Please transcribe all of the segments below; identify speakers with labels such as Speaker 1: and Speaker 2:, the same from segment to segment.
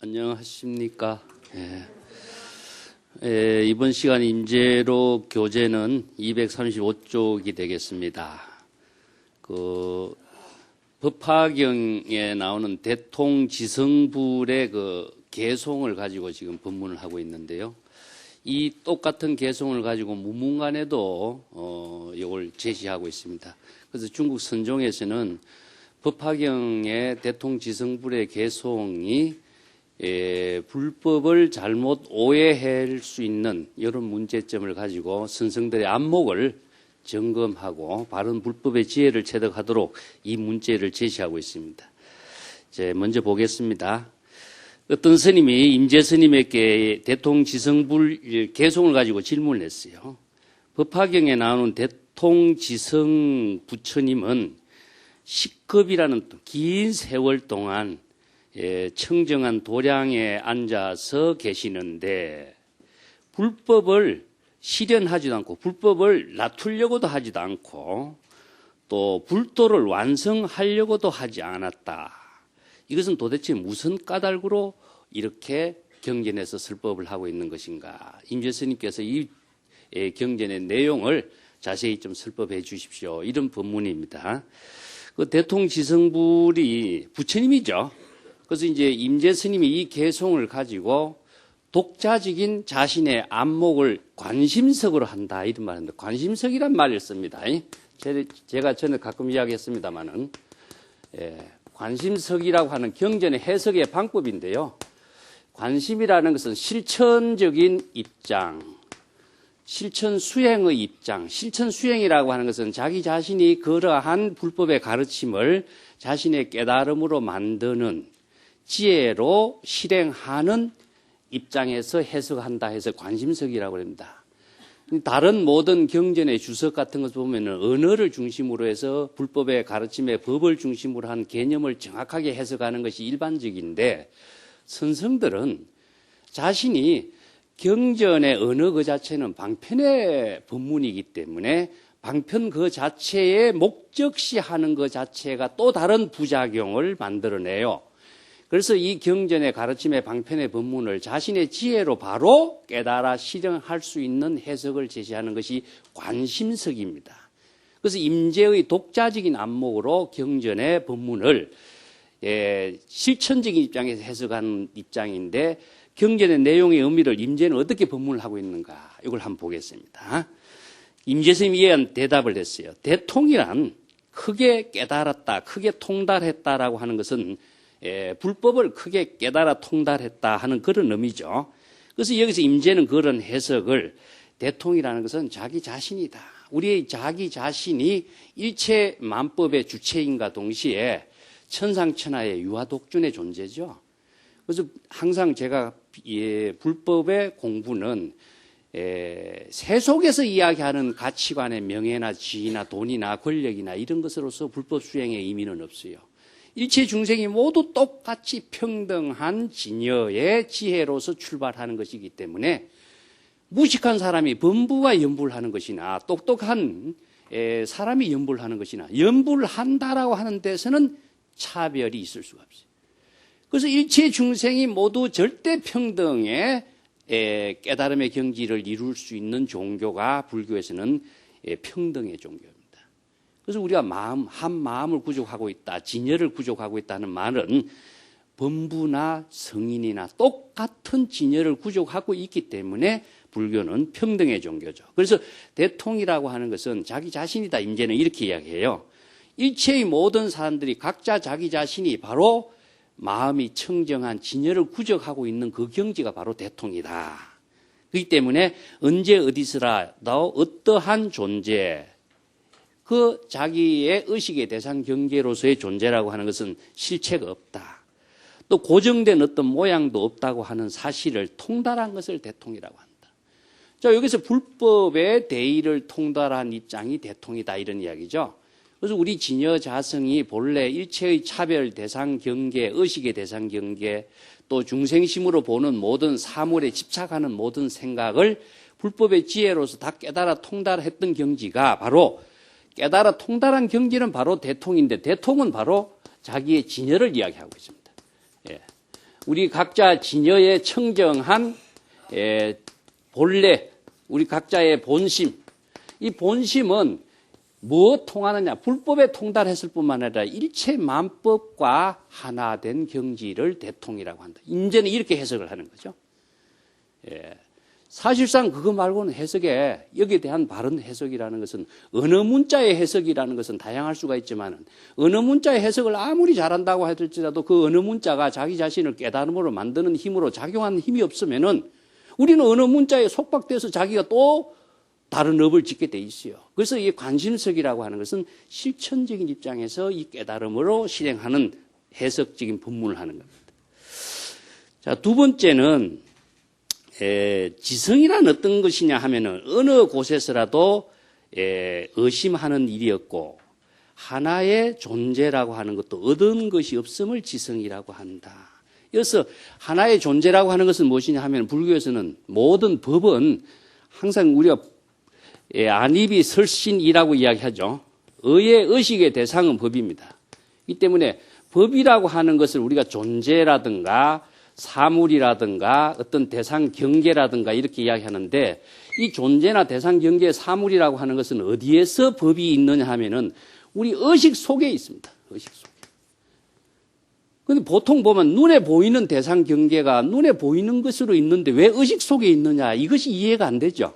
Speaker 1: 안녕하십니까. 이번 시간 임제로 교재는 235쪽이 되겠습니다. 법화경에 나오는 대통지성불의 개송을 가지고 지금 법문을 하고 있는데요. 이 똑같은 개송을 가지고 무문관에도 이걸 제시하고 있습니다. 그래서 중국 선종에서는 법화경의 대통지성불의 개송이 불법을 잘못 오해할 수 있는 이런 문제점을 가지고 선생들의 안목을 점검하고 바른 불법의 지혜를 체득하도록 이 문제를 제시하고 있습니다. 이제 먼저 보겠습니다. 어떤 스님이 임재 스님에게 대통지성불 개송을 가지고 질문을 했어요. 법화경에 나오는 대통지성 부처님은 식겁이라는 긴 세월 동안 청정한 도량에 앉아서 계시는데 불법을 실현하지도 않고 불법을 낮추려고도 하지도 않고 또 불도를 완성하려고도 하지 않았다. 이것은 도대체 무슨 까닭으로 이렇게 경전에서 설법을 하고 있는 것인가? 임재 스님께서 이 경전의 내용을 자세히 좀 설법해 주십시오. 이런 법문입니다. 대통지성불이 부처님이죠. 그래서 이제 임재 스님이 이 개송을 가지고 독자적인 자신의 안목을 관심석으로 한다 이런 말인데 관심석이란 말을 씁니다. 제가 전에 가끔 이야기했습니다만은 관심석이라고 하는 경전의 해석의 방법인데요. 관심이라는 것은 실천적인 입장, 실천 수행의 입장, 실천 수행이라고 하는 것은 자기 자신이 그러한 불법의 가르침을 자신의 깨달음으로 만드는 지혜로 실행하는 입장에서 해석한다 해서 관심석이라고 합니다. 다른 모든 경전의 주석 같은 것 보면 언어를 중심으로 해서 불법의 가르침의 법을 중심으로 한 개념을 정확하게 해석하는 것이 일반적인데 선성들은 자신이 경전의 언어 그 자체는 방편의 법문이기 때문에 방편 그 자체에 목적시하는 그 자체가 또 다른 부작용을 만들어내요. 그래서 이 경전의 가르침의 방편의 법문을 자신의 지혜로 바로 깨달아 실행할 수 있는 해석을 제시하는 것이 관심석입니다. 그래서 임재의 독자적인 안목으로 경전의 법문을 실천적인 입장에서 해석하는 입장인데 경전의 내용의 의미를 임재는 어떻게 법문을 하고 있는가 이걸 한번 보겠습니다. 임재 스님이 이에 대답을 했어요. 대통이란 크게 깨달았다, 크게 통달했다라고 하는 것은 불법을 크게 깨달아 통달했다 하는 그런 의미죠. 그래서 여기서 임재는 그런 해석을 대통이라는 것은 자기 자신이다. 우리의 자기 자신이 일체 만법의 주체인과 동시에 천상천하의 유아독존의 존재죠. 그래서 항상 제가 불법의 공부는 세속에서 이야기하는 가치관의 명예나 지위나 돈이나 권력이나 이런 것으로서 불법 수행의 의미는 없어요. 일체 중생이 모두 똑같이 평등한 진여의 지혜로서 출발하는 것이기 때문에 무식한 사람이 범부가 연불을 하는 것이나 똑똑한 사람이 연불을 하는 것이나 연불을 한다라고 하는 데서는 차별이 있을 수가 없어요. 그래서 일체 중생이 모두 절대 평등의 깨달음의 경지를 이룰 수 있는 종교가 불교에서는 평등의 종교입니다. 그래서 우리가 한 마음을 구족하고 있다, 진여를 구족하고 있다는 말은 범부나 성인이나 똑같은 진여를 구족하고 있기 때문에 불교는 평등의 종교죠. 그래서 대통이라고 하는 것은 자기 자신이다. 임재는 이렇게 이야기해요. 일체의 모든 사람들이 각자 자기 자신이 바로 마음이 청정한 진여를 구족하고 있는 그 경지가 바로 대통이다. 그렇기 때문에 언제 어디서라도 어떠한 존재, 그 자기의 의식의 대상 경계로서의 존재라고 하는 것은 실체가 없다. 또 고정된 어떤 모양도 없다고 하는 사실을 통달한 것을 대통이라고 한다. 자, 여기서 불법의 대의를 통달한 입장이 대통이다 이런 이야기죠. 그래서 우리 진여 자성이 본래 일체의 차별 대상 경계, 의식의 대상 경계, 또 중생심으로 보는 모든 사물에 집착하는 모든 생각을 불법의 지혜로서 다 깨달아 통달했던 경지가 바로 깨달아 통달한 경지는 바로 대통인데 대통은 바로 자기의 진여를 이야기하고 있습니다. 우리 각자 진여에 청정한 본래, 우리 각자의 본심. 이 본심은 뭐 통하느냐? 불법에 통달했을 뿐만 아니라 일체 만법과 하나된 경지를 대통이라고 한다. 이제는 이렇게 해석을 하는 거죠. 사실상 그거 말고는 해석에 여기에 대한 바른 해석이라는 것은 어느 문자의 해석이라는 것은 다양할 수가 있지만 어느 문자의 해석을 아무리 잘한다고 할지라도 그 어느 문자가 자기 자신을 깨달음으로 만드는 힘으로 작용하는 힘이 없으면은 우리는 어느 문자에 속박돼서 자기가 또 다른 업을 짓게 돼 있어요. 그래서 이 관심석이라고 하는 것은 실천적인 입장에서 이 깨달음으로 실행하는 해석적인 법문을 하는 겁니다. 자, 두 번째는 지성이란 어떤 것이냐 하면은 어느 곳에서라도 의심하는 일이었고 하나의 존재라고 하는 것도 얻은 것이 없음을 지성이라고 한다. 여기서 하나의 존재라고 하는 것은 무엇이냐 하면 불교에서는 모든 법은 항상 우리가 안입이 설신이라고 이야기하죠. 의의 의식의 대상은 법입니다. 이 때문에 법이라고 하는 것을 우리가 존재라든가 사물이라든가 어떤 대상 경계라든가 이렇게 이야기하는데 이 존재나 대상 경계 사물이라고 하는 것은 어디에서 법이 있느냐 하면은 우리 의식 속에 있습니다. 의식 속에. 근데 보통 보면 눈에 보이는 대상 경계가 눈에 보이는 것으로 있는데 왜 의식 속에 있느냐 이것이 이해가 안 되죠.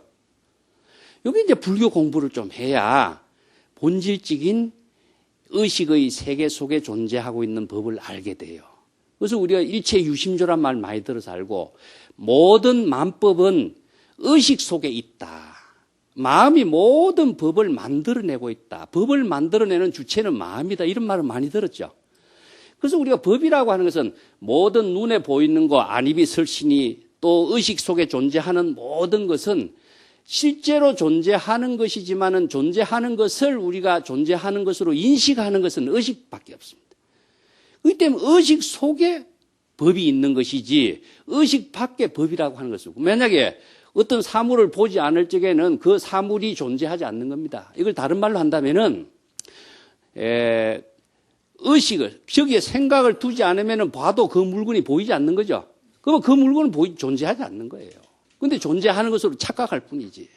Speaker 1: 여기 이제 불교 공부를 좀 해야 본질적인 의식의 세계 속에 존재하고 있는 법을 알게 돼요. 그래서 우리가 일체 유심조란 말 많이 들어서 알고 모든 만법은 의식 속에 있다. 마음이 모든 법을 만들어내고 있다. 법을 만들어내는 주체는 마음이다. 이런 말을 많이 들었죠. 그래서 우리가 법이라고 하는 것은 모든 눈에 보이는 거, 안입이 설신이 또 의식 속에 존재하는 모든 것은 실제로 존재하는 것이지만은 존재하는 것을 우리가 존재하는 것으로 인식하는 것은 의식밖에 없습니다. 그렇기 때문에 의식 속에 법이 있는 것이지 의식 밖에 법이라고 하는 것이고 만약에 어떤 사물을 보지 않을 적에는 그 사물이 존재하지 않는 겁니다. 이걸 다른 말로 한다면은 의식을 저기에 생각을 두지 않으면은 봐도 그 물건이 보이지 않는 거죠. 그러면 그 물건은 존재하지 않는 거예요. 그런데 존재하는 것으로 착각할 뿐이지.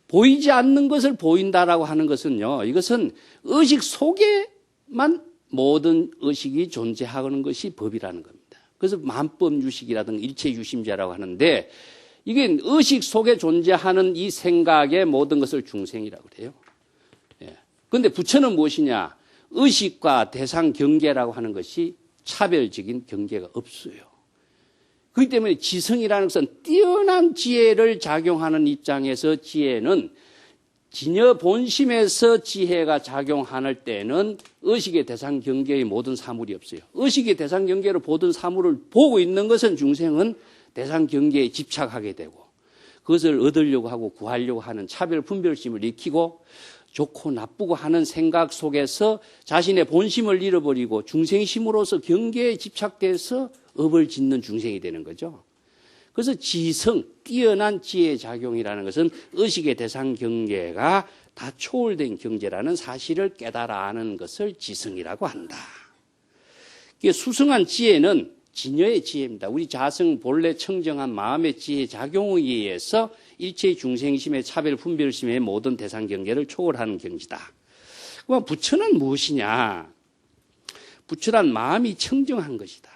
Speaker 1: 보이지 않는 것을 보인다라고 하는 것은요. 이것은 의식 속에만 모든 의식이 존재하는 것이 법이라는 겁니다. 그래서 만법유식이라든가 일체유심제라고 하는데 이게 의식 속에 존재하는 이 생각의 모든 것을 중생이라고 그래요. 그런데 부처는 무엇이냐? 의식과 대상 경계라고 하는 것이 차별적인 경계가 없어요. 그렇기 때문에 지성이라는 것은 뛰어난 지혜를 작용하는 입장에서 지혜는 진여 본심에서 지혜가 작용할 때는 의식의 대상 경계의 모든 사물이 없어요. 의식의 대상 경계로 모든 사물을 보고 있는 것은 중생은 대상 경계에 집착하게 되고 그것을 얻으려고 하고 구하려고 하는 차별 분별심을 익히고 좋고 나쁘고 하는 생각 속에서 자신의 본심을 잃어버리고 중생심으로서 경계에 집착돼서 업을 짓는 중생이 되는 거죠. 그래서 지성, 뛰어난 지혜의 작용이라는 것은 의식의 대상 경계가 다 초월된 경제라는 사실을 깨달아 아는 것을 지성이라고 한다. 수승한 지혜는 진여의 지혜입니다. 우리 자성 본래 청정한 마음의 지혜 작용에 의해서 일체의 중생심의 차별 분별심의 모든 대상 경계를 초월하는 경지다. 그럼 부처는 무엇이냐? 부처란 마음이 청정한 것이다.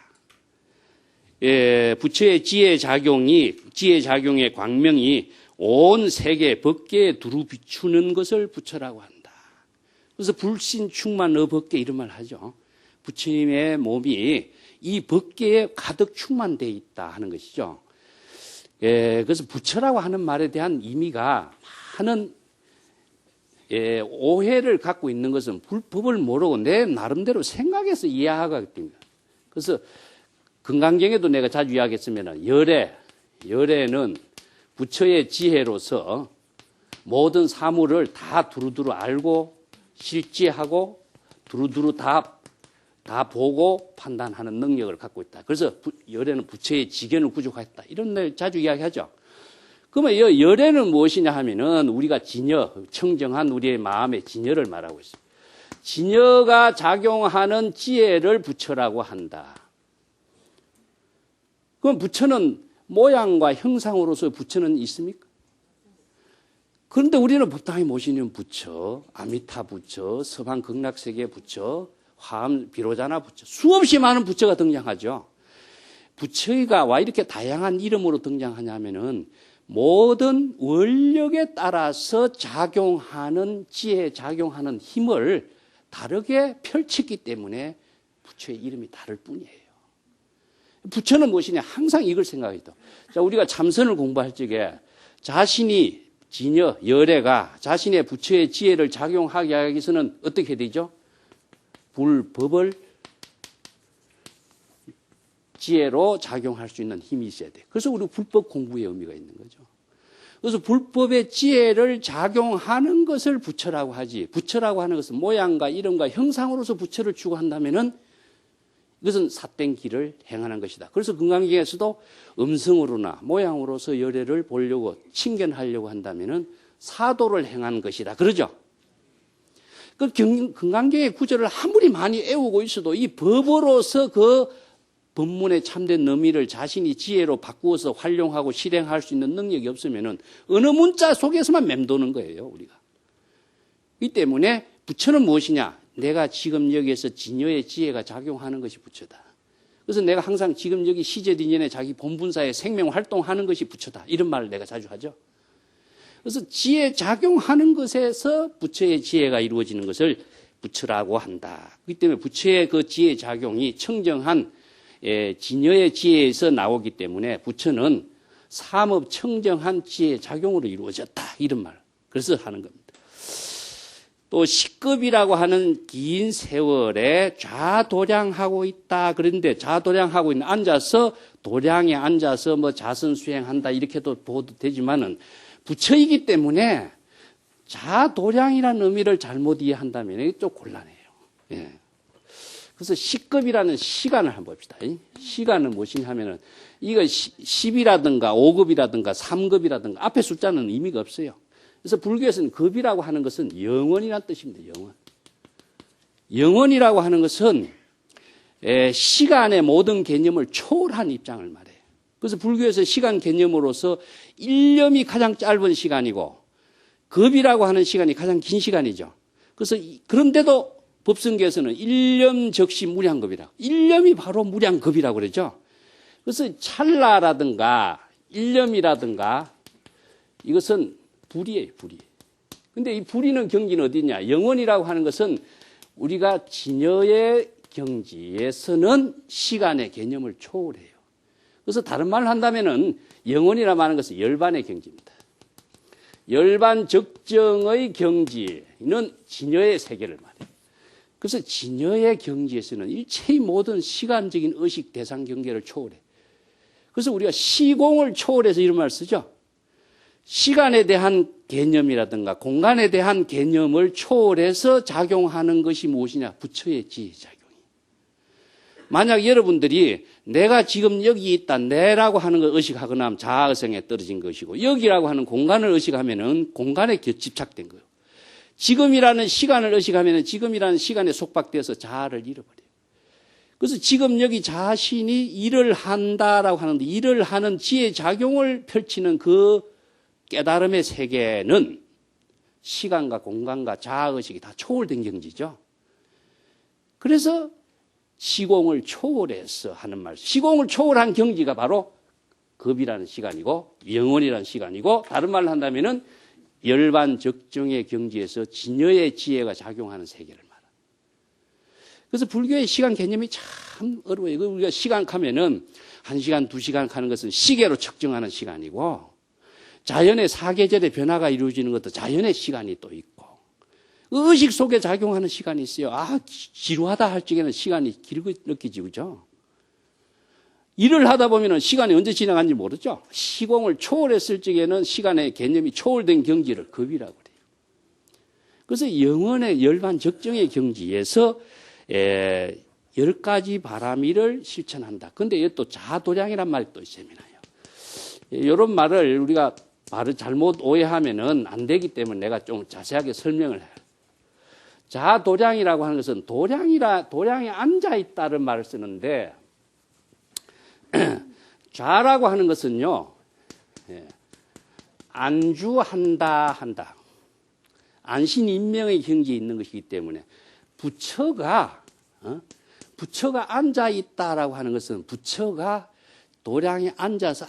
Speaker 1: 부처의 지혜 작용의 광명이 온 세계 법계에 두루 비추는 것을 부처라고 한다. 그래서 불신 충만의 법계 이런 말 하죠. 부처님의 몸이 이 법계에 가득 충만되어 있다 하는 것이죠. 그래서 부처라고 하는 말에 대한 의미가 많은 오해를 갖고 있는 것은 법을 모르고 내 나름대로 생각해서 이해하기 때문입니다. 그래서 금강경에도 내가 자주 이야기했으면 열애는 부처의 지혜로서 모든 사물을 다 두루두루 알고 실지하고 두루두루 다 보고 판단하는 능력을 갖고 있다. 그래서 열애는 부처의 지견을 구족했다. 이런 걸 자주 이야기하죠. 그러면 열애는 무엇이냐 하면은 우리가 진여, 청정한 우리의 마음의 진여를 말하고 있습니다. 진여가 작용하는 지혜를 부처라고 한다. 그럼 부처는 모양과 형상으로서 부처는 있습니까? 그런데 우리는 법당에 모시는 부처, 아미타 부처, 서방 극락세계 부처, 화엄 비로자나 부처, 수없이 많은 부처가 등장하죠. 부처가 왜 이렇게 다양한 이름으로 등장하냐면은 모든 원력에 따라서 작용하는 지혜, 작용하는 힘을 다르게 펼쳤기 때문에 부처의 이름이 다를 뿐이에요. 부처는 무엇이냐? 항상 이걸 생각해요. 자, 우리가 참선을 공부할 적에 자신이 진여, 열애가 자신의 부처의 지혜를 작용하게 하기 위해서는 어떻게 되죠? 불법을 지혜로 작용할 수 있는 힘이 있어야 돼. 그래서 우리 불법 공부의 의미가 있는 거죠. 그래서 불법의 지혜를 작용하는 것을 부처라고 하지. 부처라고 하는 것은 모양과 이름과 형상으로서 부처를 추구한다면은 이것은 삿된 길을 행하는 것이다. 그래서 금강경에서도 음성으로나 모양으로서 열애를 보려고 칭견하려고 한다면은 사도를 행하는 것이다. 그러죠? 그 금강경의 구절을 아무리 많이 애우고 있어도 이 법으로서 그 법문의 참된 의미를 자신이 지혜로 바꾸어서 활용하고 실행할 수 있는 능력이 없으면은 어느 문자 속에서만 맴도는 거예요, 우리가. 이 때문에 부처는 무엇이냐? 내가 지금 여기에서 진여의 지혜가 작용하는 것이 부처다. 그래서 내가 항상 지금 여기 시제딘연에 자기 본분사에 생명 활동하는 것이 부처다. 이런 말을 내가 자주 하죠. 그래서 지혜 작용하는 것에서 부처의 지혜가 이루어지는 것을 부처라고 한다. 그렇기 때문에 부처의 그 지혜 작용이 청정한 진여의 지혜에서 나오기 때문에 부처는 삼업 청정한 지혜 작용으로 이루어졌다. 이런 말. 그래서 하는 겁니다. 또 식급이라고 하는 긴 세월에 좌도량하고 있다. 그런데 좌도량하고 있는 앉아서 도량에 앉아서 뭐 자선 수행한다 이렇게도 보도 되지만은 부처이기 때문에 좌도량이라는 의미를 잘못 이해한다면 이게 좀 곤란해요. 예. 그래서 식급이라는 시간을 한번 봅시다. 시간은 무엇이냐 하면은 이거 10이라든가 5급이라든가 3급이라든가 앞에 숫자는 의미가 없어요. 그래서 불교에서는 급이라고 하는 것은 영원이라는 뜻입니다. 영원. 영원이라고 하는 것은 시간의 모든 개념을 초월한 입장을 말해요. 그래서 불교에서 시간 개념으로서 1년이 가장 짧은 시간이고 급이라고 하는 시간이 가장 긴 시간이죠. 그래서 그런데도 법성계에서는 1년 적시 무량급이라고. 1년이 바로 무량급이라고 그러죠. 그래서 찰나라든가 1년이라든가 이것은 불이에요, 불이. 근데 이 불이는 경지는 어디냐? 영원이라고 하는 것은 우리가 진여의 경지에서는 시간의 개념을 초월해요. 그래서 다른 말을 한다면은 영원이라고 하는 것은 열반의 경지입니다. 열반 적정의 경지는 진여의 세계를 말해요. 그래서 진여의 경지에서는 일체의 모든 시간적인 의식 대상 경계를 초월해. 그래서 우리가 시공을 초월해서 이런 말을 쓰죠. 시간에 대한 개념이라든가 공간에 대한 개념을 초월해서 작용하는 것이 무엇이냐? 부처의 지혜 작용이. 만약 여러분들이 내가 지금 여기 있다, 내라고 하는 걸 의식하거나 하면 자아성에 떨어진 것이고 여기라고 하는 공간을 의식하면은 공간에 집착된 거예요. 지금이라는 시간을 의식하면은 지금이라는 시간에 속박되어서 자아를 잃어버려요. 그래서 지금 여기 자신이 일을 한다라고 하는데 일을 하는 지혜 작용을 펼치는 그 깨달음의 세계는 시간과 공간과 자아의식이 다 초월된 경지죠. 그래서 시공을 초월해서 하는 말. 시공을 초월한 경지가 바로 급이라는 시간이고 영원이라는 시간이고 다른 말로 한다면은 열반 적정의 경지에서 진여의 지혜가 작용하는 세계를 말합니다. 그래서 불교의 시간 개념이 참 어려워요. 우리가 시간 가면은 1시간, 2시간 가는 것은 시계로 측정하는 시간이고 자연의 사계절의 변화가 이루어지는 것도 자연의 시간이 또 있고 의식 속에 작용하는 시간이 있어요. 아, 지루하다 할 적에는 시간이 길고 느껴지죠. 일을 하다 보면 시간이 언제 지나간지 모르죠. 시공을 초월했을 적에는 시간의 개념이 초월된 경지를 급이라고 그래요. 그래서 영원의 열반 적정의 경지에서 10가지 바라미를 실천한다. 그런데 이게 또 자도량이란 말이 또 있습니다. 이런 말을 우리가 말을 잘못 오해하면은 안 되기 때문에 내가 좀 자세하게 설명을 해요. 자도량이라고 하는 것은 도량에 앉아 있다는 말을 쓰는데 좌라고 하는 것은요, 안주한다 한다. 안신인명의 경지에 있는 것이기 때문에 부처가 앉아 있다라고 하는 것은 부처가 도량에 앉아서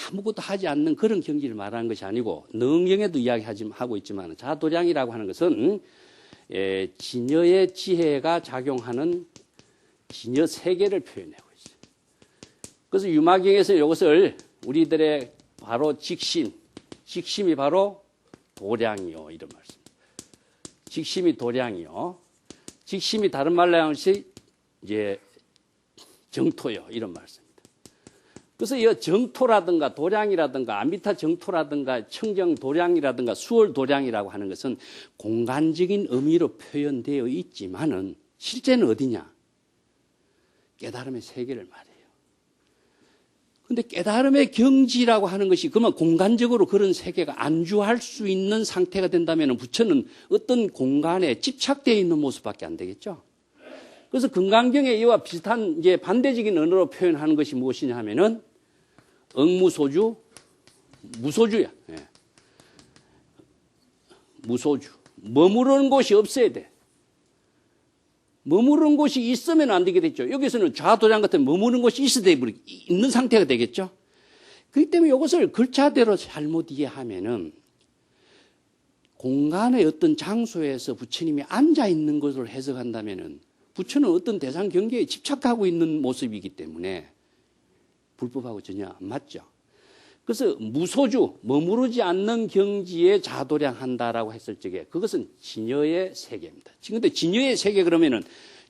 Speaker 1: 아무것도 하지 않는 그런 경지를 말하는 것이 아니고, 능경에도 이야기하고 있지만 자도량이라고 하는 것은 진여의 지혜가 작용하는 진여 세계를 표현하고 있어요. 그래서 유마경에서 이것을 우리들의 바로 직심이 바로 도량이요, 이런 말씀. 직심이 도량이요. 직심이 다른 말로 하는 것이 이제 정토요, 이런 말씀입니다. 그래서 이 정토라든가 도량이라든가 아미타 정토라든가 청정 도량이라든가 수월 도량이라고 하는 것은 공간적인 의미로 표현되어 있지만은 실제는 어디냐? 깨달음의 세계를 말해요. 근데 깨달음의 경지라고 하는 것이 그러면 공간적으로 그런 세계가 안주할 수 있는 상태가 된다면 부처는 어떤 공간에 집착되어 있는 모습밖에 안 되겠죠. 그래서 금강경에 이와 비슷한 이제 반대적인 언어로 표현하는 것이 무엇이냐 하면은 억무소주, 무소주야. 무소주. 머무르는 곳이 없어야 돼. 머무르는 곳이 있으면 안 되게 됐죠. 여기서는 좌도량 같은 머무르는 곳이 있는 상태가 되겠죠. 그렇기 때문에 이것을 글자대로 잘못 이해하면은 공간의 어떤 장소에서 부처님이 앉아 있는 것으로 해석한다면은 부처는 어떤 대상 경계에 집착하고 있는 모습이기 때문에 불법하고 전혀 안 맞죠. 그래서 무소주, 머무르지 않는 경지에 자도량한다라고 했을 적에 그것은 진여의 세계입니다. 근데 진여의 세계 그러면은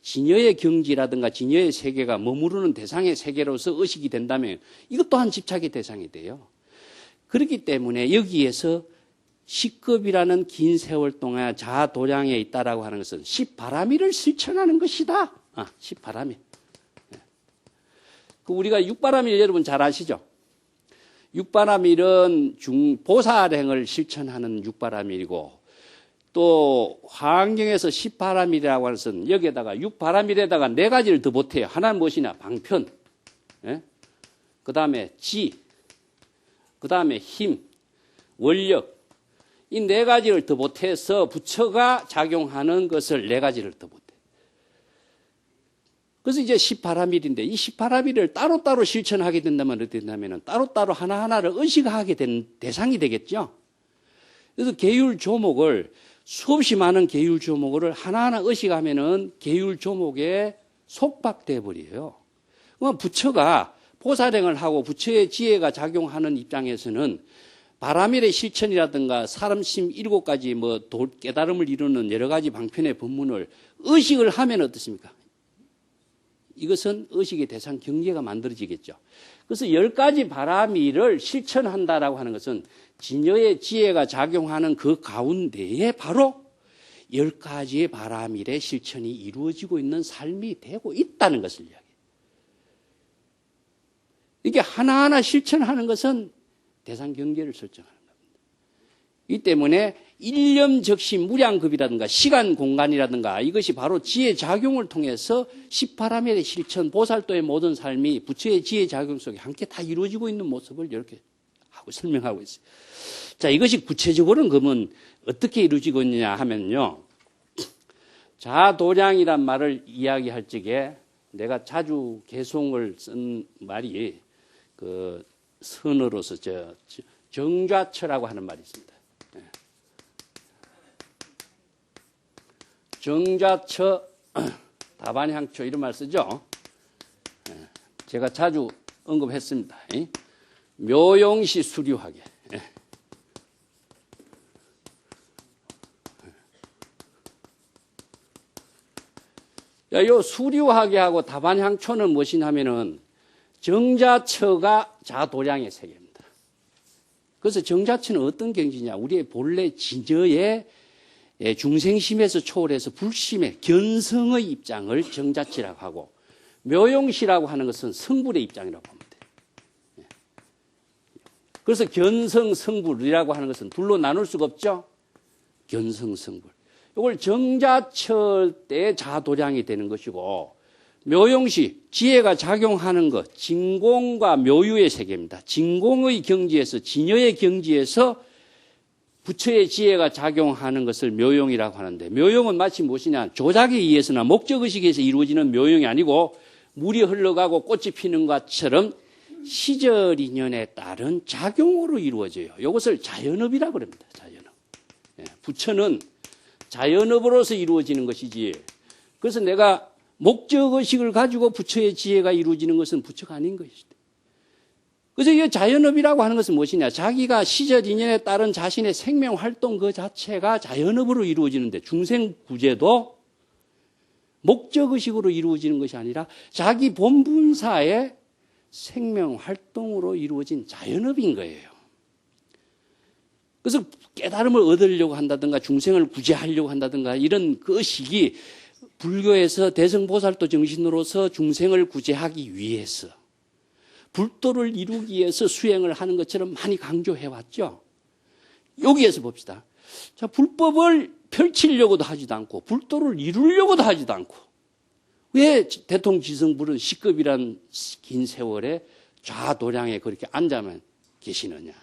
Speaker 1: 진여의 경지라든가 진여의 세계가 머무르는 대상의 세계로서 의식이 된다면 이것 또한 집착의 대상이 돼요. 그렇기 때문에 여기에서 10급이라는 긴 세월 동안 자도량에 있다라고 하는 것은 10바라미를 실천하는 것이다. 10바라미. 우리가 6바라미 여러분 잘 아시죠? 6바라밀은 보살행을 실천하는 6바라밀이고 또 화엄경에서 10바라밀이라고 하는 것은 여기에다가 6바라밀에다가 4가지를 더 보태요. 하나는 무엇이냐? 방편, 그 다음에 지, 그 다음에 힘, 원력, 이 4가지를 더 보태서 부처가 작용하는 것을 4가지를 더 보태. 그래서 이제 10바라밀인데 이 10바라밀을 따로따로 실천하게 된다면 어떻게 된다면 따로따로 하나하나를 의식하게 된 대상이 되겠죠. 그래서 계율 조목을 수없이 많은 계율 조목을 하나하나 의식하면은 계율 조목에 속박돼 버려요. 그럼 부처가 보살행을 하고 부처의 지혜가 작용하는 입장에서는 바라밀의 실천이라든가 사람심 7가지 깨달음을 이루는 여러 가지 방편의 법문을 의식을 하면 어떻습니까? 이것은 의식의 대상 경계가 만들어지겠죠. 그래서 10가지 바라밀을 실천한다라고 하는 것은 진여의 지혜가 작용하는 그 가운데에 바로 10가지의 바라밀의 실천이 이루어지고 있는 삶이 되고 있다는 것을 이야기해요. 이게 하나하나 실천하는 것은 대상 경계를 설정하는 겁니다. 이 때문에 일념적시 무량급이라든가 시간 공간이라든가 이것이 바로 지혜 작용을 통해서 10바라밀의 실천, 보살도의 모든 삶이 부처의 지혜 작용 속에 함께 다 이루어지고 있는 모습을 이렇게 하고 설명하고 있어요. 자, 이것이 구체적으로는 그러면 어떻게 이루어지고 있느냐 하면요. 자도량이란 말을 이야기할 적에 내가 자주 개송을 쓴 말이 그 선어로서 정좌처라고 하는 말이 있습니다. 정좌처, 다반향초 이런 말 쓰죠. 제가 자주 언급했습니다. 묘용시 수류하게. 요 수류하게 하고 다반향초는 무엇이냐면은 정자처가 자도량의 세계입니다. 그래서 정자처는 어떤 경지냐? 우리의 본래 진저의 중생심에서 초월해서 불심의 견성의 입장을 정자치라고 하고 묘용시라고 하는 것은 성불의 입장이라고 보면 돼요. 그래서 견성, 성불이라고 하는 것은 둘로 나눌 수가 없죠. 견성, 성불. 이걸 정자처 때 자도량이 되는 것이고 묘용시 지혜가 작용하는 것, 진공과 묘유의 세계입니다. 진공의 경지에서, 진여의 경지에서 부처의 지혜가 작용하는 것을 묘용이라고 하는데, 묘용은 마치 무엇이냐, 조작에 의해서나 목적의식에 의해서 이루어지는 묘용이 아니고 물이 흘러가고 꽃이 피는 것처럼 시절 인연에 따른 작용으로 이루어져요. 이것을 자연업이라고 그럽니다. 자연업. 부처는 자연업으로서 이루어지는 것이지, 그래서 내가 목적의식을 가지고 부처의 지혜가 이루어지는 것은 부처가 아닌 것이다. 그래서 이 자연업이라고 하는 것은 무엇이냐, 자기가 시절 인연에 따른 자신의 생명활동 그 자체가 자연업으로 이루어지는데, 중생구제도 목적의식으로 이루어지는 것이 아니라 자기 본분사의 생명활동으로 이루어진 자연업인 거예요. 그래서 깨달음을 얻으려고 한다든가 중생을 구제하려고 한다든가 이런 그 식이 불교에서 대승보살도 정신으로서 중생을 구제하기 위해서, 불도를 이루기 위해서 수행을 하는 것처럼 많이 강조해왔죠. 여기에서 봅시다. 자, 불법을 펼치려고도 하지도 않고 불도를 이루려고도 하지도 않고 왜 대통지성불은 시급이란 긴 세월에 좌도량에 그렇게 앉아만 계시느냐.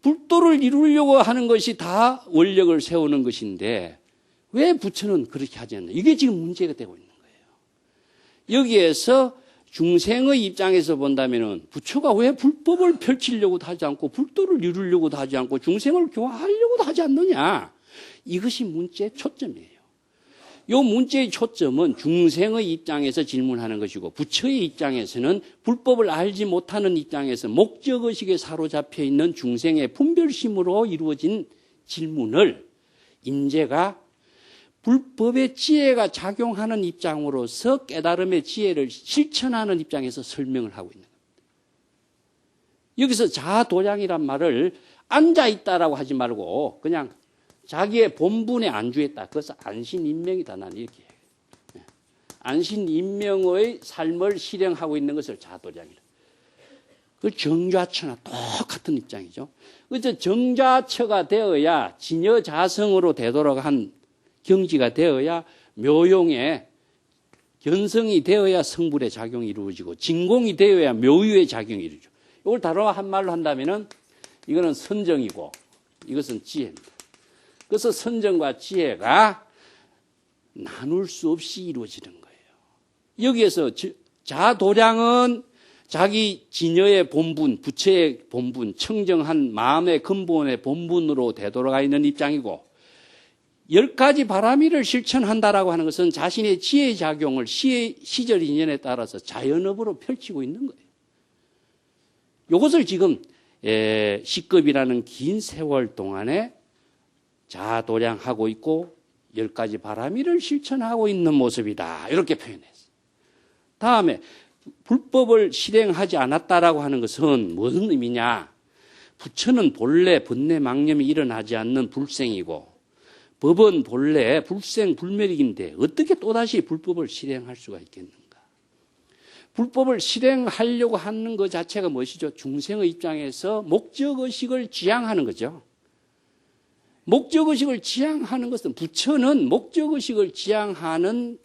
Speaker 1: 불도를 이루려고 하는 것이 다 원력을 세우는 것인데 왜 부처는 그렇게 하지 않나. 이게 지금 문제가 되고 있는 거예요. 여기에서 중생의 입장에서 본다면 부처가 왜 불법을 펼치려고도 하지 않고 불도를 이루려고도 하지 않고 중생을 교화하려고도 하지 않느냐. 이것이 문제의 초점이에요. 이 문제의 초점은 중생의 입장에서 질문하는 것이고, 부처의 입장에서는 불법을 알지 못하는 입장에서 목적의식에 사로잡혀 있는 중생의 분별심으로 이루어진 질문을 인재가 불법의 지혜가 작용하는 입장으로서 깨달음의 지혜를 실천하는 입장에서 설명을 하고 있는 겁니다. 여기서 자도량이란 말을 앉아있다라고 하지 말고 그냥 자기의 본분에 안주했다. 그것은 안신인명이다. 나는 이렇게 해요. 안신인명의 삶을 실행하고 있는 것을 자도량이라. 그 정좌처나 똑같은 입장이죠. 그래서 정좌처가 되어야 진여자성으로 되돌아간 경지가 되어야 묘용의 견성이 되어야 성불의 작용이 이루어지고 진공이 되어야 묘유의 작용이 이루어지죠. 이걸 다뤄 한 말로 한다면은 이거는 선정이고 이것은 지혜입니다. 그래서 선정과 지혜가 나눌 수 없이 이루어지는 거예요. 여기에서 자도량은 자기 진여의 본분, 부처의 본분, 청정한 마음의 근본의 본분으로 되돌아가 있는 입장이고, 10가지 바라미를 실천한다라고 하는 것은 자신의 지혜 작용을 시절 인연에 따라서 자연업으로 펼치고 있는 거예요. 이것을 지금 시급이라는 긴 세월 동안에 자도량하고 있고 10가지 바라미를 실천하고 있는 모습이다. 이렇게 표현했어요. 다음에 불법을 실행하지 않았다라고 하는 것은 무슨 의미냐? 부처는 본래 번뇌 망념이 일어나지 않는 불생이고 법은 본래 불생 불멸익인데 어떻게 또다시 불법을 실행할 수가 있겠는가? 불법을 실행하려고 하는 것 자체가 무엇이죠? 중생의 입장에서 목적의식을 지향하는 거죠. 목적의식을 지향하는 것은, 부처는 목적의식을 지향하는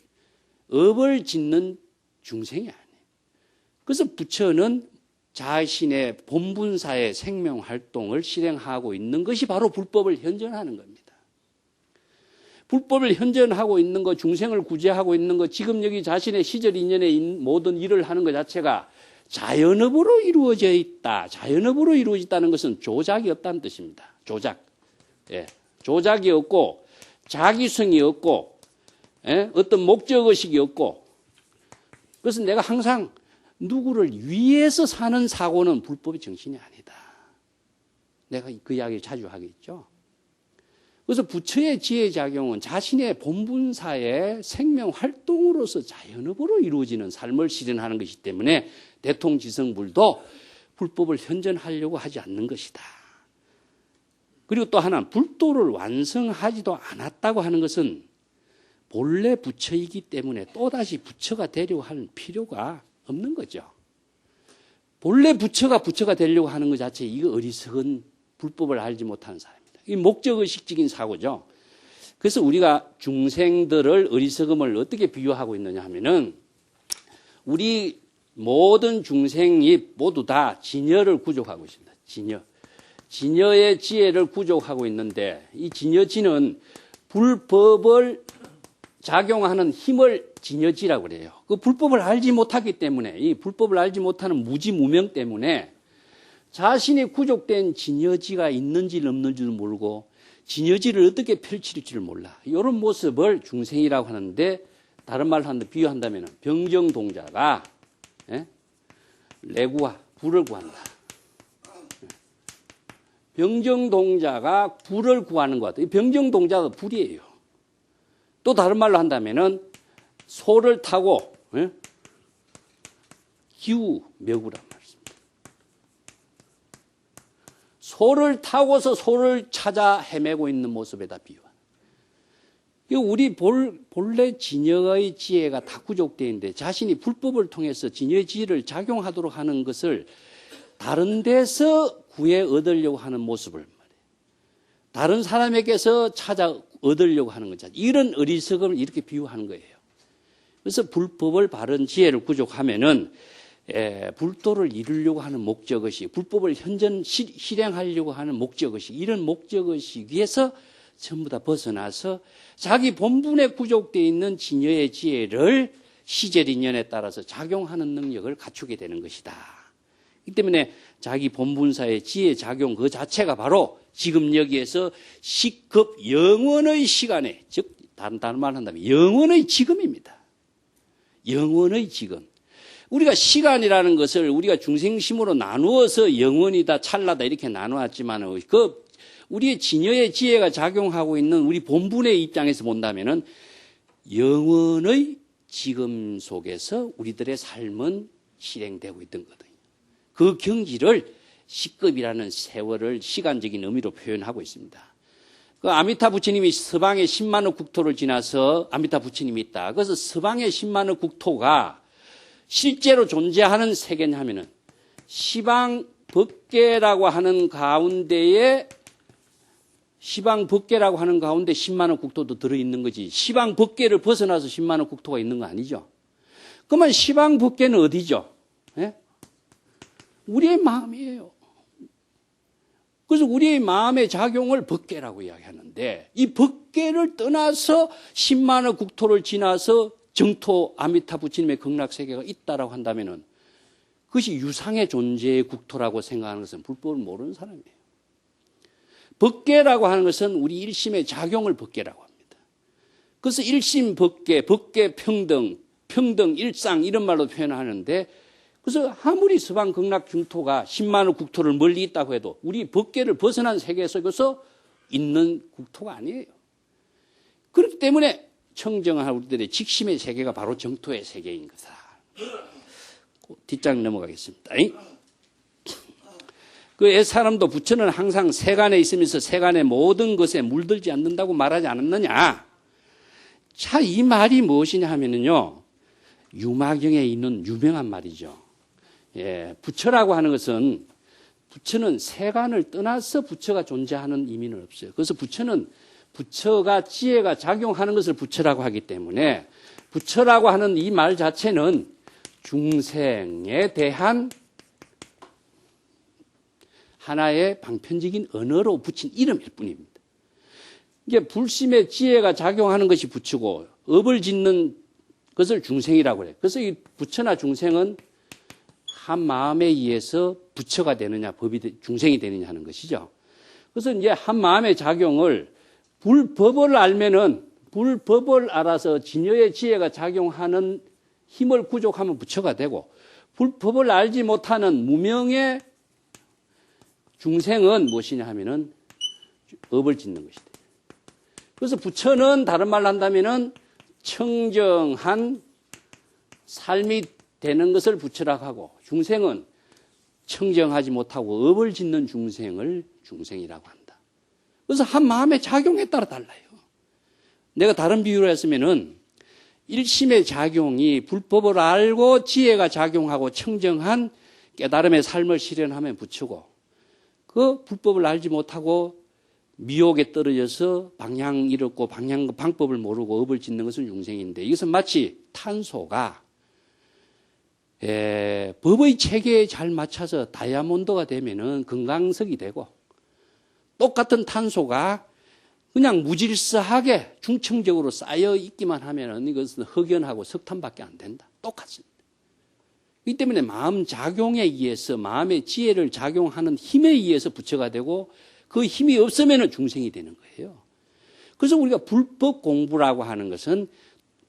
Speaker 1: 업을 짓는 중생이 아니에요. 그래서 부처는 자신의 본분사의 생명활동을 실행하고 있는 것이 바로 불법을 현전하는 겁니다. 불법을 현전하고 있는 것, 중생을 구제하고 있는 것, 지금 여기 자신의 시절 인연의 모든 일을 하는 것 자체가 자연업으로 이루어져 있다. 자연업으로 이루어졌다는 것은 조작이 없다는 뜻입니다. 조작. 조작이 없고 자기성이 없고 어떤 목적의식이 없고, 그래서 내가 항상 누구를 위해서 사는 사고는 불법의 정신이 아니다. 내가 그 이야기를 자주 하겠죠. 그래서 부처의 지혜작용은 자신의 본분사의 생명활동으로서 자연업으로 이루어지는 삶을 실현하는 것이기 때문에 대통지성불도 불법을 현전하려고 하지 않는 것이다. 그리고 또 하나, 불도를 완성하지도 않았다고 하는 것은 본래 부처이기 때문에 또다시 부처가 되려고 하는 필요가 없는 거죠. 본래 부처가 되려고 하는 것 자체, 이거 어리석은 불법을 알지 못하는 사람입니다. 이 목적의식적인 사고죠. 그래서 우리가 중생들을 어리석음을 어떻게 비유하고 있느냐 하면은 우리 모든 중생이 모두 다 진여를 구족하고 있습니다. 진여. 진여의 지혜를 구족하고 있는데 이 진여지는 불법을 작용하는 힘을 진여지라고 그래요. 그 불법을 알지 못하기 때문에 이 불법을 알지 못하는 무지무명 때문에 자신이 구족된 진여지가 있는지 없는지도 모르고 진여지를 어떻게 펼칠지를 몰라. 이런 모습을 중생이라고 하는데 다른 말로 비유한다면 병정동자가 레구와 불을 구한다. 병정동자가 불을 구하는 것 같아요. 병정동자가 불이에요. 또 다른 말로 한다면은 소를 타고 기우명우란 말입니다. 소를 타고서 소를 찾아 헤매고 있는 모습에다 비유한. 우리 본래 진여의 지혜가 다 구족되어 있는데 자신이 불법을 통해서 진여의 지혜를 작용하도록 하는 것을 다른 데서 구해 얻으려고 하는 모습을 말이에요. 다른 사람에게서 찾아 얻으려고 하는 거죠. 이런 어리석음을 이렇게 비유하는 거예요. 그래서 불법을 바른 지혜를 구족하면은 불도를 이루려고 하는 목적의식, 불법을 실행하려고 하는 목적의식, 이런 목적의식 위에서 전부 다 벗어나서 자기 본분에 구족되어 있는 진여의 지혜를 시제인연에 따라서 작용하는 능력을 갖추게 되는 것이다. 이 때문에 자기 본분사의 지혜 작용 그 자체가 바로 지금 여기에서 시급 영원의 시간에, 즉 다른 말 한다면 영원의 지금입니다. 영원의 지금. 우리가 시간이라는 것을 우리가 중생심으로 나누어서 영원이다, 찰나다 이렇게 나누었지만 우리의 진여의 지혜가 작용하고 있는 우리 본분의 입장에서 본다면은 영원의 지금 속에서 우리들의 삶은 실행되고 있던 거거든요. 그 경지를 시급이라는 세월을 시간적인 의미로 표현하고 있습니다. 그 아미타 부처님이 서방의 10만억 국토를 지나서 아미타 부처님이 있다. 그래서 서방의 10만억 국토가 실제로 존재하는 세계냐 하면은 시방 법계라고 하는 가운데에 시방 법계라고 하는 가운데 10만억 국토도 들어있는 거지. 시방 법계를 벗어나서 10만억 국토가 있는 거 아니죠. 그러면 시방 법계는 어디죠? 예? 우리의 마음이에요. 그래서 우리의 마음의 작용을 법계라고 이야기하는데 이 법계를 떠나서 10만억 국토를 지나서 정토 아미타 부처님의 극락세계가 있다라고 한다면은 그것이 유상의 존재의 국토라고 생각하는 것은 불법을 모르는 사람이에요. 법계라고 하는 것은 우리 일심의 작용을 법계라고 합니다. 그래서 일심 법계, 법계 평등, 평등 일상 이런 말로 표현하는데 그래서 아무리 서방 극락 중토가 10만억 국토를 멀리 있다고 해도 우리 법계를 벗어난 세계 속에서 있는 국토가 아니에요. 그렇기 때문에 청정한 우리들의 직심의 세계가 바로 정토의 세계인 거다. 뒷장 넘어가겠습니다. 그 사람도 부처는 항상 세간에 있으면서 세간의 모든 것에 물들지 않는다고 말하지 않았느냐. 자, 이 말이 무엇이냐 하면은요, 유마경에 있는 유명한 말이죠. 부처라고 하는 것은 부처는 세간을 떠나서 부처가 존재하는 의미는 없어요. 그래서 부처는 부처가 지혜가 작용하는 것을 부처라고 하기 때문에 부처라고 하는 이 말 자체는 중생에 대한 하나의 방편적인 언어로 붙인 이름일 뿐입니다. 이게 불심의 지혜가 작용하는 것이 부처고 업을 짓는 것을 중생이라고 해요. 그래서 이 부처나 중생은 한 마음에 의해서 부처가 되느냐, 중생이 되느냐 하는 것이죠. 그래서 이제 한 마음의 작용을 불법을 알면은 불법을 알아서 진여의 지혜가 작용하는 힘을 구족하면 부처가 되고 불법을 알지 못하는 무명의 중생은 무엇이냐 하면은 업을 짓는 것이다. 그래서 부처는 다른 말로 한다면은 청정한 삶이 되는 것을 부처라고 하고 중생은 청정하지 못하고 업을 짓는 중생을 중생이라고 한다. 그래서 한 마음의 작용에 따라 달라요. 내가 다른 비유로 했으면은 일심의 작용이 불법을 알고 지혜가 작용하고 청정한 깨달음의 삶을 실현하면 부처고 그 불법을 알지 못하고 미혹에 떨어져서 방향 잃었고 방법을 모르고 업을 짓는 것은 중생인데, 이것은 마치 탄소가 법의 체계에 잘 맞춰서 다이아몬드가 되면은 금강석이 되고, 똑같은 탄소가 그냥 무질서하게 중층적으로 쌓여 있기만 하면은 이것은 흑연하고 석탄밖에 안 된다. 똑같습니다. 이 때문에 마음 작용에 의해서, 마음의 지혜를 작용하는 힘에 의해서 부처가 되고, 그 힘이 없으면 중생이 되는 거예요. 그래서 우리가 불법 공부라고 하는 것은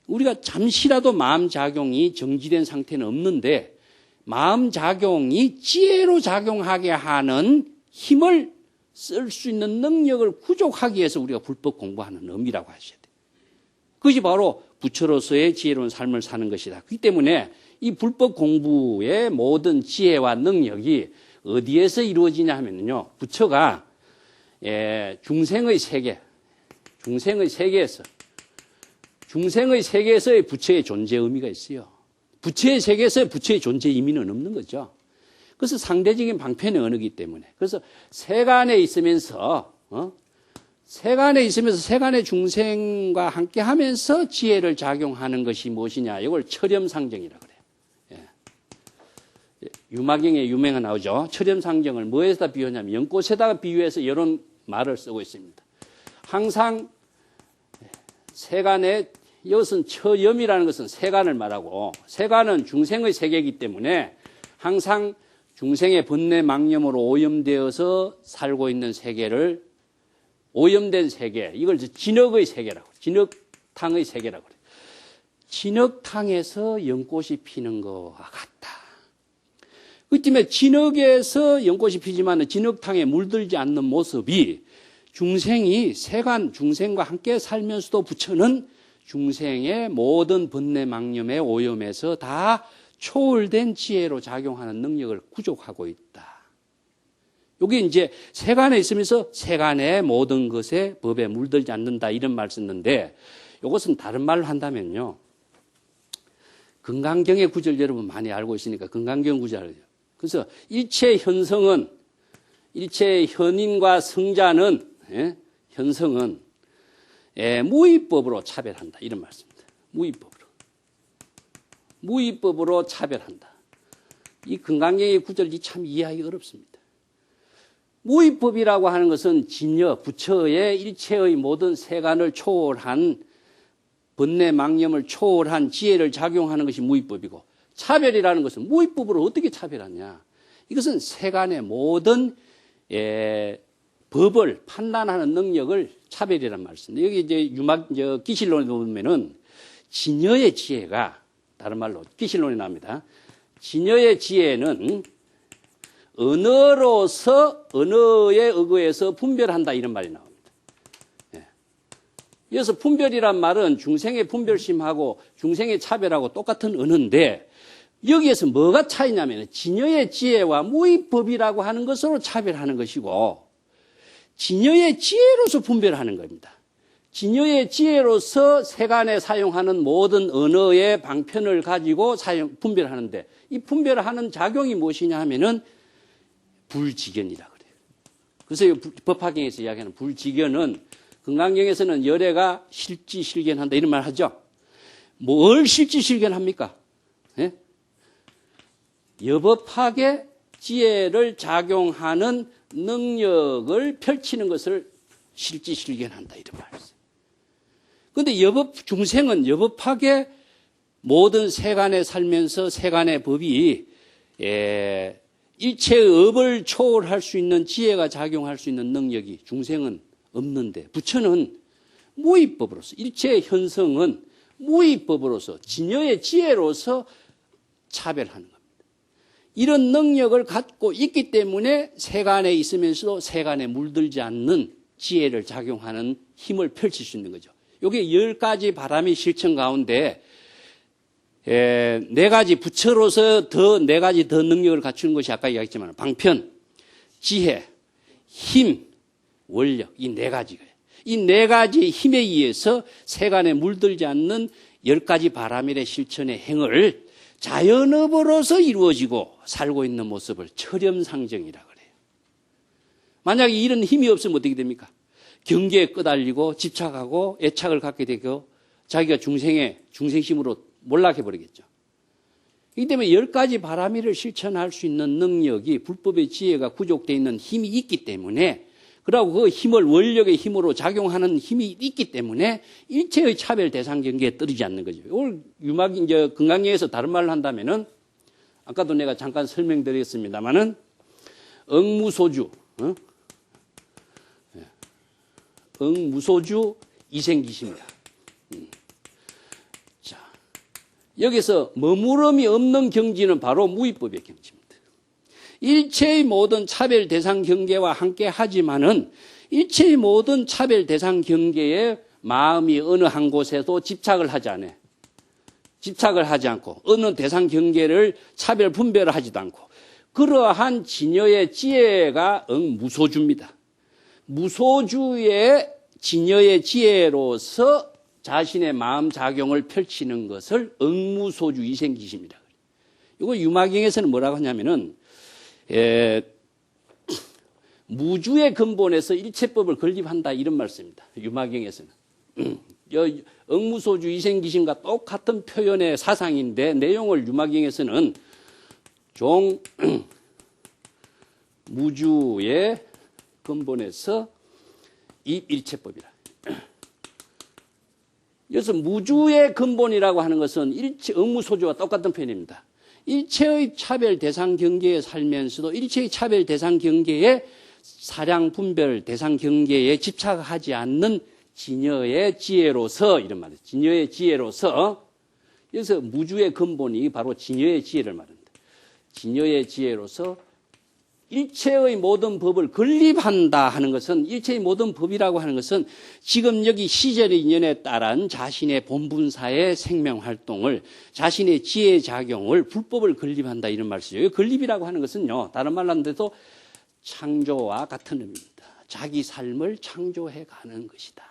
Speaker 1: 우리가 잠시라도 마음 작용이 정지된 상태는 없는데, 마음 작용이 지혜로 작용하게 하는 힘을 쓸 수 있는 능력을 구족하기 위해서 우리가 불법 공부하는 의미라고 하셔야 돼요. 그것이 바로 부처로서의 지혜로운 삶을 사는 것이다. 그렇기 때문에 이 불법 공부의 모든 지혜와 능력이 어디에서 이루어지냐 하면요, 부처가 중생의 세계에서의 부처의 존재 의미가 있어요. 부처의 세계에서의 부처의 존재 의미는 없는 거죠. 그래서 상대적인 방편의 언어이기 때문에. 그래서 세간에 있으면서 세간의 중생과 함께 하면서 지혜를 작용하는 것이 무엇이냐. 이걸 철염상정이라고 그래요. 유마경에 유명한 나오죠. 철염상정을 뭐에다 비유하냐면 연꽃에다가 비유해서 이런 말을 쓰고 있습니다. 항상 세간에, 이것은 처염이라는 것은 세간을 말하고, 세간은 중생의 세계이기 때문에 항상 중생의 번뇌 망념으로 오염되어서 살고 있는 세계를, 오염된 세계, 이걸 진흙의 세계라고, 진흙탕의 세계라고 그래요. 진흙탕에서 연꽃이 피는 것과 같다. 그 때문에 진흙에서 연꽃이 피지만 진흙탕에 물들지 않는 모습이, 중생이 세간 중생과 함께 살면서도 부처는 중생의 모든 번뇌 망념의 오염에서 다 초월된 지혜로 작용하는 능력을 구족하고 있다. 여기 이제 세간에 있으면서 세간의 모든 것에 법에 물들지 않는다, 이런 말 썼는데, 이것은 다른 말로 한다면요, 금강경의 구절 여러분 많이 알고 있으니까 금강경 구절 알죠. 그래서 일체 현성은, 일체 현인과 성자는, 현성은 무위법으로 차별한다, 이런 말씀입니다. 무위법으로 차별한다. 이 금강경의 구절이 참 이해하기 어렵습니다. 무위법이라고 하는 것은 진여, 부처의 일체의 모든 세간을 초월한, 번뇌 망념을 초월한 지혜를 작용하는 것이 무위법이고, 차별이라는 것은 무위법으로 어떻게 차별하냐. 이것은 세간의 모든 법을 판단하는 능력을 차별이란 말씀입니다. 여기 이제 기실론에 보면은 진여의 지혜가, 다른 말로 기실론이 나옵니다. 진여의 지혜는 언어로서, 언어에 의거해서 분별한다, 이런 말이 나옵니다. 이어서 분별이란 말은 중생의 분별심하고 중생의 차별하고 똑같은 언어인데, 여기에서 뭐가 차이냐면 진여의 지혜와 무위법이라고 하는 것으로 차별하는 것이고, 진여의 지혜로서 분별하는 겁니다. 진여의 지혜로서 세간에 사용하는 모든 언어의 방편을 가지고 분별하는데, 이 분별하는 작용이 무엇이냐 하면은 불직견이라 그래요. 그래서 법화경에서 이야기하는 불직견은, 금강경에서는 열애가 실지실견한다, 이런 말 하죠. 뭘 실지실견합니까? 여법학의 지혜를 작용하는 능력을 펼치는 것을 실지실견한다, 이런 말이에요. 그런데 중생은 여법학의 모든 세간에 살면서 세간의 법이 일체의 업을 초월할 수 있는 지혜가 작용할 수 있는 능력이 중생은 없는데, 부처는 무위법으로서, 일체의 현성은 무위법으로서 진여의 지혜로서 차별하는 겁니다. 이런 능력을 갖고 있기 때문에 세간에 있으면서도 세간에 물들지 않는 지혜를 작용하는 힘을 펼칠 수 있는 거죠. 이게 10가지 바람의 실천 가운데 4가지 부처로서 더 4가지 더 능력을 갖추는 것이 아까 이야기했지만 방편, 지혜, 힘, 원력, 이 4가지가 이 4가지 힘에 의해서 세간에 물들지 않는 10가지 바람일의 실천의 행을 자연업으로서 이루어지고 살고 있는 모습을 철염상정이라고 그래요. 만약에 이런 힘이 없으면 어떻게 됩니까? 경계에 끄달리고 집착하고 애착을 갖게 되고 자기가 중생심으로 몰락해버리겠죠. 그렇기 때문에 10가지 바라미를 실천할 수 있는 능력이 불법의 지혜가 구족되어 있는 힘이 있기 때문에, 그리고 그 힘을 원력의 힘으로 작용하는 힘이 있기 때문에 일체의 차별 대상 경계에 떨어지지 않는 거죠. 이걸 이제 건강경에서 다른 말을 한다면은, 아까도 내가 잠깐 설명드렸습니다만은, 응무소주, 응무소주 이생기십니다. 자, 여기서 머무름이 없는 경지는 바로 무위법의 경지입니다. 일체의 모든 차별 대상 경계와 함께 하지만은 일체의 모든 차별 대상 경계에 마음이 어느 한 곳에도 집착을 하지 않아요. 집착을 하지 않고 어느 대상 경계를 차별 분별을 하지도 않고, 그러한 진여의 지혜가 무소주입니다. 무소주의 진여의 지혜로서 자신의 마음 작용을 펼치는 것을 응무소주 이생기십니다. 이거 유마경에서는 뭐라고 하냐면은, 무주의 근본에서 일체법을 건립한다, 이런 말씀입니다. 유마경에서는. 응무소주 이생기심과 똑같은 표현의 사상인데, 내용을 유마경에서는 무주의 근본에서 일체법이라. 여기서 무주의 근본이라고 하는 것은 응무소주와 똑같은 표현입니다. 일체의 차별 대상 경계에 살면서도 일체의 차별 대상 경계에 사량 분별 대상 경계에 집착하지 않는 진여의 지혜로서, 이런 말이에요. 진여의 지혜로서, 여기서 무주의 근본이 바로 진여의 지혜를 말합니다. 진여의 지혜로서 일체의 모든 법을 건립한다 하는 것은, 일체의 모든 법이라고 하는 것은 지금 여기 시절의 인연에 따른 자신의 본분사의 생명활동을, 자신의 지혜 작용을, 불법을 건립한다, 이런 말씀이죠. 건립이라고 하는 것은요, 다른 말로 하는데도 창조와 같은 의미입니다. 자기 삶을 창조해 가는 것이다.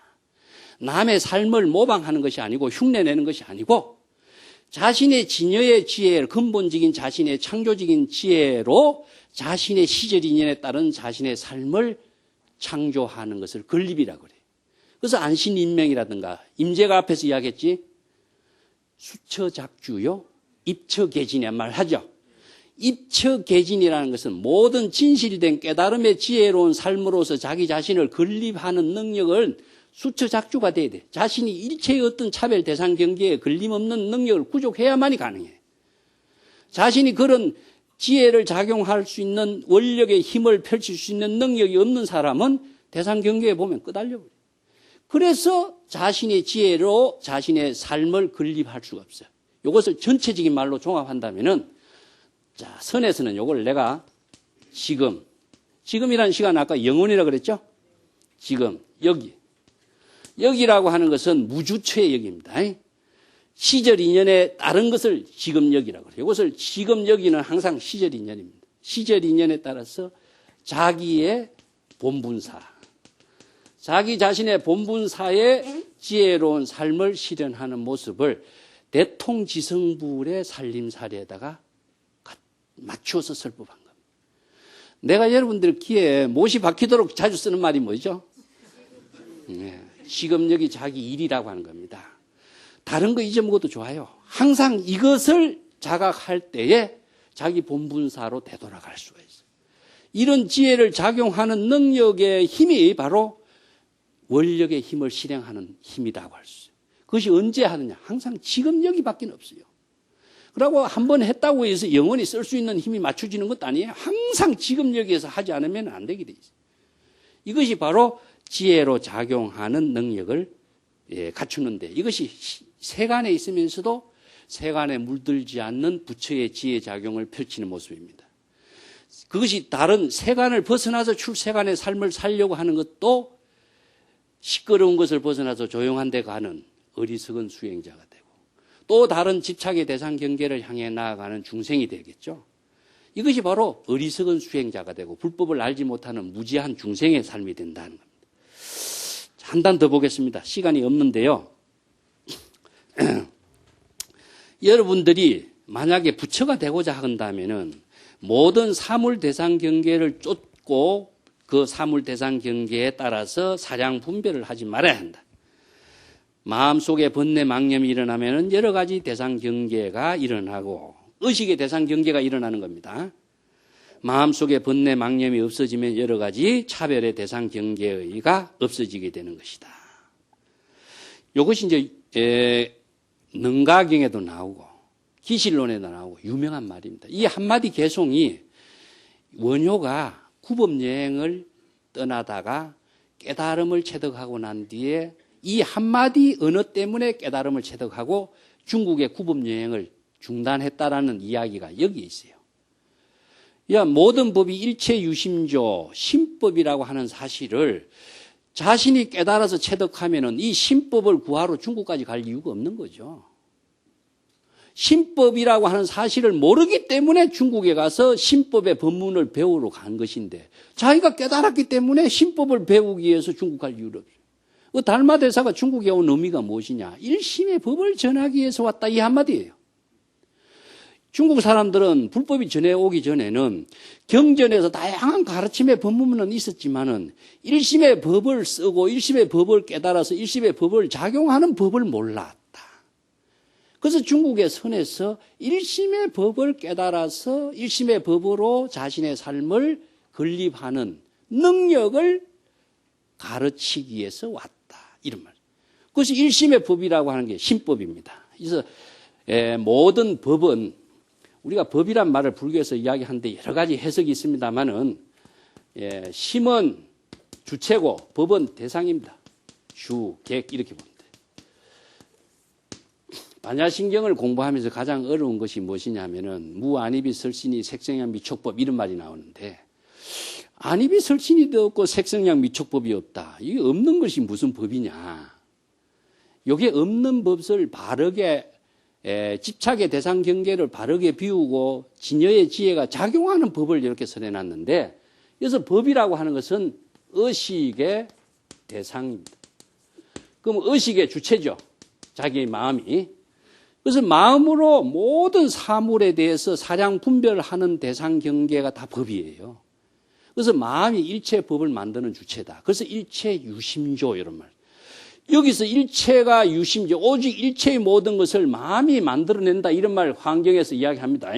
Speaker 1: 남의 삶을 모방하는 것이 아니고 흉내내는 것이 아니고 자신의 진여의 지혜를, 근본적인 자신의 창조적인 지혜로 자신의 시절 인연에 따른 자신의 삶을 창조하는 것을 건립이라고 그래요. 그래서 안신인명이라든가 임재가 앞에서 이야기했지, 수처작주요 입처계진이란 말 하죠. 입처계진이라는 것은 모든 진실이 된 깨달음의 지혜로운 삶으로서 자기 자신을 건립하는 능력을 수처작주가 돼야 돼. 자신이 일체의 어떤 차별 대상 경계에 걸림없는 능력을 구족해야만이 가능해. 자신이 그런 지혜를 작용할 수 있는 원력의 힘을 펼칠 수 있는 능력이 없는 사람은 대상 경계에 보면 끄달려버려요. 그래서 자신의 지혜로 자신의 삶을 건립할 수가 없어요. 이것을 전체적인 말로 종합한다면은, 자, 선에서는 이걸 내가 지금이라는 시간 아까 영혼이라고 그랬죠? 지금, 여기라고 하는 것은 무주처의 여기입니다. 시절 인연에 다른 것을 지금 여기라고 해요. 이것을 지금 여기는 항상 시절 인연입니다. 시절 인연에 따라서 자기의 본분사, 자기 자신의 본분사의 지혜로운 삶을 실현하는 모습을 대통지성불의 살림살이에다가 맞추어서 설법한 겁니다. 내가 여러분들 귀에 못이 박히도록 자주 쓰는 말이 뭐죠? 지금 여기 자기 일이라고 하는 겁니다. 다른 거 잊어먹어도 좋아요. 항상 이것을 자각할 때에 자기 본분사로 되돌아갈 수가 있어요. 이런 지혜를 작용하는 능력의 힘이 바로 원력의 힘을 실행하는 힘이라고 할 수 있어요. 그것이 언제 하느냐? 항상 지금 여기밖에 없어요. 그러고 한번 했다고 해서 영원히 쓸 수 있는 힘이 맞춰지는 것도 아니에요. 항상 지금 여기에서 하지 않으면 안 되게 돼 있어요. 이것이 바로 지혜로 작용하는 능력을 갖추는데, 이것이 세간에 있으면서도 세간에 물들지 않는 부처의 지혜 작용을 펼치는 모습입니다. 그것이 다른 세간을 벗어나서 출세간의 삶을 살려고 하는 것도 시끄러운 것을 벗어나서 조용한 데 가는 어리석은 수행자가 되고, 또 다른 집착의 대상 경계를 향해 나아가는 중생이 되겠죠. 이것이 바로 어리석은 수행자가 되고 불법을 알지 못하는 무지한 중생의 삶이 된다는 겁니다. 한 단 더 보겠습니다. 시간이 없는데요. 여러분들이 만약에 부처가 되고자 한다면은 모든 사물 대상 경계를 쫓고 그 사물 대상 경계에 따라서 사량 분별을 하지 말아야 한다. 마음속에 번뇌 망념이 일어나면 여러 가지 대상 경계가 일어나고 의식의 대상 경계가 일어나는 겁니다. 마음속에 번뇌 망념이 없어지면 여러 가지 차별의 대상 경계가 없어지게 되는 것이다. 이것이 이제 능가경에도 나오고 기실론에도 나오고 유명한 말입니다. 이 한마디 개송이 원효가 구법여행을 떠나다가 깨달음을 체득하고 난 뒤에 이 한마디 언어 때문에 깨달음을 체득하고 중국의 구법여행을 중단했다라는 이야기가 여기 있어요. 모든 법이 일체유심조, 신법이라고 하는 사실을 자신이 깨달아서 체득하면은 이 신법을 구하러 중국까지 갈 이유가 없는 거죠. 신법이라고 하는 사실을 모르기 때문에 중국에 가서 신법의 법문을 배우러 간 것인데 자기가 깨달았기 때문에 신법을 배우기 위해서 중국 갈 이유가 없어요. 그 달마 대사가 중국에 온 의미가 무엇이냐? 일심의 법을 전하기 위해서 왔다 이 한마디예요. 중국 사람들은 불법이 전해 오기 전에는 경전에서 다양한 가르침의 법문은 있었지만은 일심의 법을 쓰고 일심의 법을 깨달아서 일심의 법을 작용하는 법을 몰랐다. 그래서 중국의 선에서 일심의 법을 깨달아서 일심의 법으로 자신의 삶을 건립하는 능력을 가르치기 위해서 왔다. 이런 말. 그것이 일심의 법이라고 하는 게 신법입니다. 그래서 모든 법은 우리가 법이란 말을 불교에서 이야기하는데 여러 가지 해석이 있습니다만은 심은 주체고 법은 대상입니다. 주, 객 이렇게 봅니다. 반야신경을 공부하면서 가장 어려운 것이 무엇이냐면은 무안입이 설신이 색성양 미촉법 이런 말이 나오는데 안입이 설신이도 없고 색성양 미촉법이 없다. 이게 없는 것이 무슨 법이냐. 이게 없는 법을 바르게 집착의 대상 경계를 바르게 비우고 진여의 지혜가 작용하는 법을 이렇게 설해놨는데 그래서 법이라고 하는 것은 의식의 대상입니다. 그럼 의식의 주체죠. 자기의 마음이. 그래서 마음으로 모든 사물에 대해서 사량 분별하는 대상 경계가 다 법이에요. 그래서 마음이 일체 법을 만드는 주체다. 그래서 일체 유심조 이런 말. 여기서 일체가 유심조, 오직 일체의 모든 것을 마음이 만들어낸다 이런 말 환경에서 이야기합니다.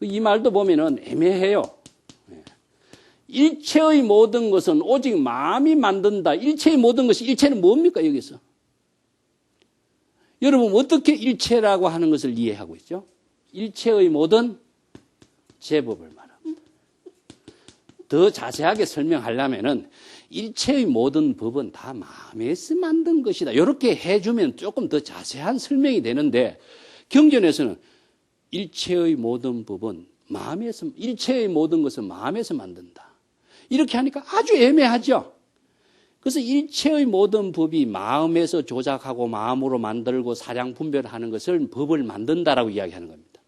Speaker 1: 이 말도 보면은 애매해요. 일체의 모든 것은 오직 마음이 만든다. 일체의 모든 것이 일체는 뭡니까 여기서? 여러분 어떻게 일체라고 하는 것을 이해하고 있죠? 일체의 모든 제법을 말합니다. 더 자세하게 설명하려면은 일체의 모든 법은 다 마음에서 만든 것이다. 이렇게 해주면 조금 더 자세한 설명이 되는데 경전에서는 일체의 모든 법은 마음에서, 일체의 모든 것은 마음에서 만든다. 이렇게 하니까 아주 애매하죠. 그래서 일체의 모든 법이 마음에서 조작하고 마음으로 만들고 사량 분별하는 것을 법을 만든다라고 이야기하는 겁니다.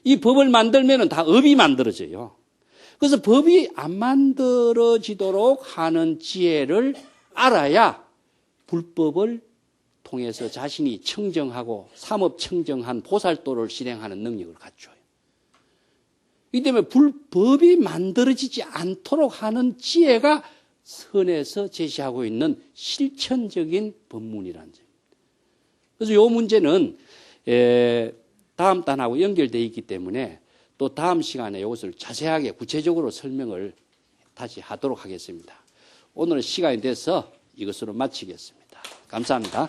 Speaker 1: 이 법을 만들면은 다 업이 만들어져요. 그래서 법이 안 만들어지도록 하는 지혜를 알아야 불법을 통해서 자신이 청정하고 삼업 청정한 보살도를 실행하는 능력을 갖춰요. 이 때문에 불법이 만들어지지 않도록 하는 지혜가 선에서 제시하고 있는 실천적인 법문이라는 점입니다. 그래서 이 문제는 다음 단하고 연결되어 있기 때문에 또 다음 시간에 이것을 자세하게 구체적으로 설명을 다시 하도록 하겠습니다. 오늘은 시간이 돼서 이것으로 마치겠습니다. 감사합니다.